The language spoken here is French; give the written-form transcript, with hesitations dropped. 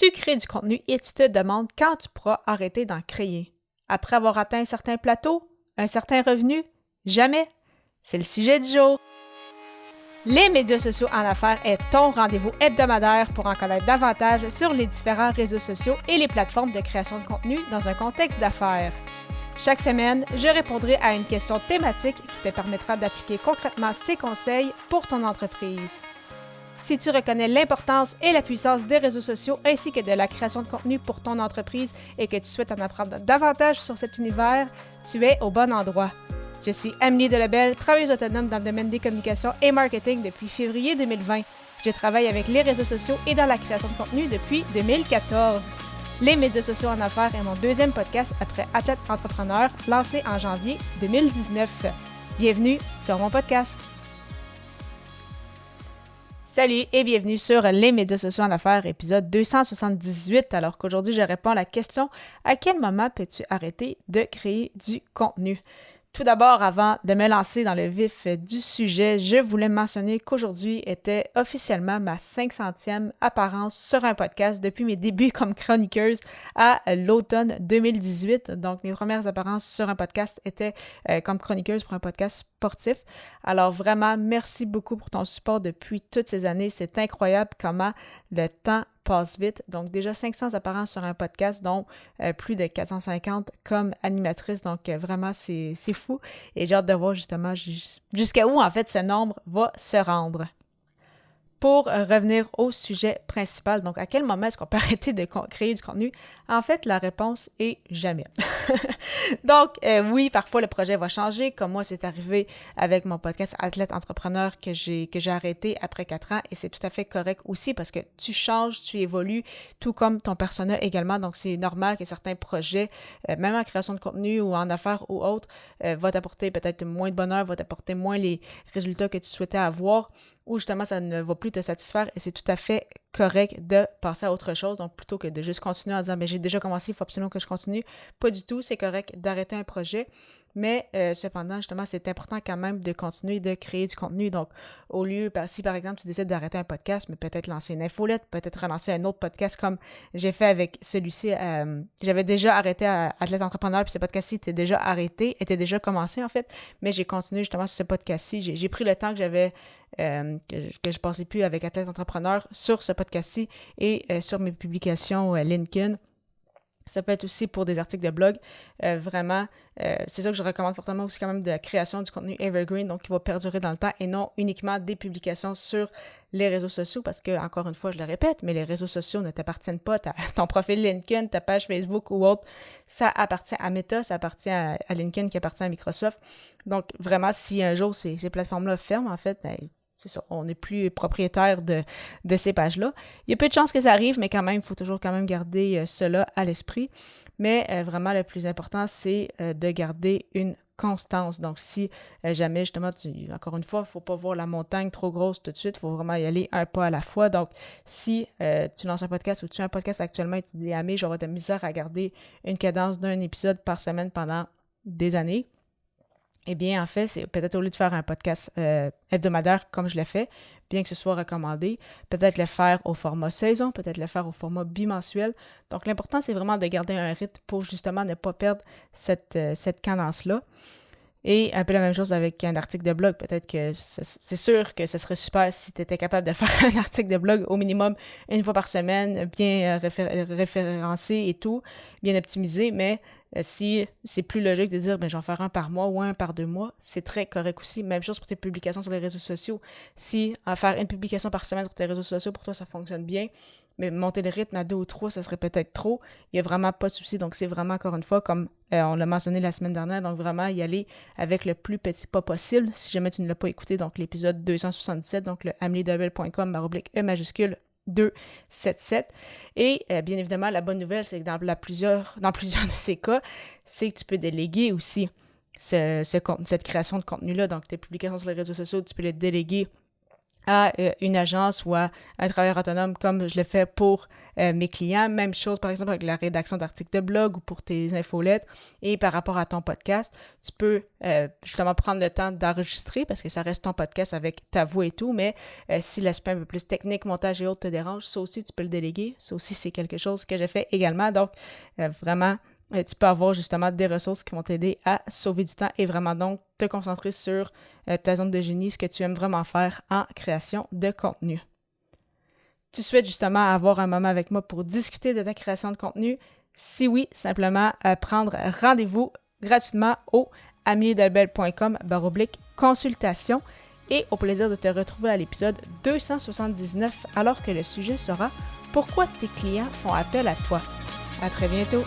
Tu crées du contenu et tu te demandes quand tu pourras arrêter d'en créer. Après avoir atteint un certain plateau, un certain revenu? Jamais. C'est le sujet du jour. Les médias sociaux en affaires est ton rendez-vous hebdomadaire pour en connaître davantage sur les différents réseaux sociaux et les plateformes de création de contenu dans un contexte d'affaires. Chaque semaine, je répondrai à une question thématique qui te permettra d'appliquer concrètement ces conseils pour ton entreprise. Si tu reconnais l'importance et la puissance des réseaux sociaux ainsi que de la création de contenu pour ton entreprise et que tu souhaites en apprendre davantage sur cet univers, tu es au bon endroit. Je suis Amélie Delebel, travailleuse autonome dans le domaine des communications et marketing depuis février 2020. Je travaille avec les réseaux sociaux et dans la création de contenu depuis 2014. Les médias sociaux en affaires est mon deuxième podcast après Athlète Entrepreneur, lancé en janvier 2019. Bienvenue sur mon podcast. Salut et bienvenue sur les médias sociaux en affaires, épisode 278, alors qu'aujourd'hui je réponds à la question « À quel moment peux-tu arrêter de créer du contenu? » Tout d'abord, avant de me lancer dans le vif du sujet, je voulais mentionner qu'aujourd'hui était officiellement ma 500e apparence sur un podcast depuis mes débuts comme chroniqueuse à l'automne 2018. Donc, mes premières apparences sur un podcast étaient comme chroniqueuse pour un podcast sportif. Alors vraiment, merci beaucoup pour ton support depuis toutes ces années. C'est incroyable comment le temps passe vite. Donc déjà 500 apparences sur un podcast, dont plus de 450 comme animatrice. Donc vraiment, c'est fou. Et j'ai hâte de voir justement jusqu'à où en fait ce nombre va se rendre. Pour revenir au sujet principal, donc à quel moment est-ce qu'on peut arrêter de créer du contenu? En fait, la réponse est jamais. Donc, oui, parfois le projet va changer, comme moi, c'est arrivé avec mon podcast Athlète Entrepreneur que j'ai arrêté après 4 ans et c'est tout à fait correct aussi parce que tu changes, tu évolues, tout comme ton persona également. Donc, c'est normal que certains projets, même en création de contenu ou en affaires ou autres, vont t'apporter peut-être moins de bonheur, vont t'apporter moins les résultats que tu souhaitais avoir ou justement ça ne va plus te satisfaire et c'est tout à fait correct de passer à autre chose. Donc, plutôt que de juste continuer en disant « j'ai déjà commencé, il faut absolument que je continue », pas du tout, c'est correct d'arrêter un projet, mais cependant, justement, c'est important quand même de continuer de créer du contenu. Donc, au lieu, si par exemple, tu décides d'arrêter un podcast, mais peut-être lancer une infolette, peut-être relancer un autre podcast comme j'ai fait avec celui-ci. J'avais déjà arrêté à Athlète Entrepreneur, puis ce podcast-ci était déjà arrêté, était déjà commencé en fait, mais j'ai continué justement sur ce podcast-ci. J'ai pris le temps que j'avais que je passais plus avec Athlète Entrepreneur sur ce podcast-ci et sur mes publications LinkedIn. Ça peut être aussi pour des articles de blog. Vraiment, c'est ça que je recommande fortement aussi quand même de la création du contenu evergreen, donc qui va perdurer dans le temps et non uniquement des publications sur les réseaux sociaux parce que, encore une fois, je le répète, mais les réseaux sociaux ne t'appartiennent pas. Ton profil LinkedIn, ta page Facebook ou autre, ça appartient à Meta, ça appartient à LinkedIn qui appartient à Microsoft. Donc, vraiment, si un jour ces plateformes-là ferment, en fait, ben, c'est ça, on n'est plus propriétaire de ces pages-là. Il y a peu de chances que ça arrive, mais quand même, il faut toujours quand même garder cela à l'esprit. Mais vraiment, le plus important, c'est de garder une constance. Donc, si jamais, justement, encore une fois, il ne faut pas voir la montagne trop grosse tout de suite, il faut vraiment y aller un pas à la fois. Donc, si tu lances un podcast ou tu as un podcast actuellement et tu te dis « Ah, mais j'aurai de la misère à garder une cadence d'un épisode par semaine pendant des années », eh bien, en fait, c'est peut-être au lieu de faire un podcast hebdomadaire comme je l'ai fait, bien que ce soit recommandé, peut-être le faire au format saison, peut-être le faire au format bimensuel. Donc, l'important, c'est vraiment de garder un rythme pour justement ne pas perdre cette cadence-là. Et un peu la même chose avec un article de blog. Peut-être que c'est sûr que ce serait super si tu étais capable de faire un article de blog au minimum une fois par semaine, bien référencé et tout, bien optimisé, mais si c'est plus logique de dire, je vais en faire un par mois ou un par 2 mois, c'est très correct aussi. Même chose pour tes publications sur les réseaux sociaux. Si faire une publication par semaine sur tes réseaux sociaux, pour toi, ça fonctionne bien, mais monter le rythme à 2 ou 3, ça serait peut-être trop. Il n'y a vraiment pas de souci. Donc, c'est vraiment, encore une fois, comme on l'a mentionné la semaine dernière, donc vraiment y aller avec le plus petit pas possible. Si jamais tu ne l'as pas écouté, donc l'épisode 277, donc le ameliedebel.com/E majuscule 277. Et bien évidemment, la bonne nouvelle, c'est que dans plusieurs de ces cas, c'est que tu peux déléguer aussi cette création de contenu-là. Donc, tes publications sur les réseaux sociaux, tu peux les déléguer à une agence ou à un travailleur autonome comme je le fais pour mes clients. Même chose, par exemple, avec la rédaction d'articles de blog ou pour tes infolettes. Et par rapport à ton podcast, tu peux justement prendre le temps d'enregistrer parce que ça reste ton podcast avec ta voix et tout, mais si l'aspect un peu plus technique, montage et autres te dérange, ça aussi, tu peux le déléguer. Ça aussi, c'est quelque chose que j'ai fait également. Donc, vraiment, tu peux avoir justement des ressources qui vont t'aider à sauver du temps et vraiment donc te concentrer sur ta zone de génie, ce que tu aimes vraiment faire en création de contenu. Tu souhaites justement avoir un moment avec moi pour discuter de ta création de contenu? Si oui, simplement prendre rendez-vous gratuitement au ameliedelbel.com/consultation et au plaisir de te retrouver à l'épisode 279 alors que le sujet sera « Pourquoi tes clients font appel à toi ?» À très bientôt!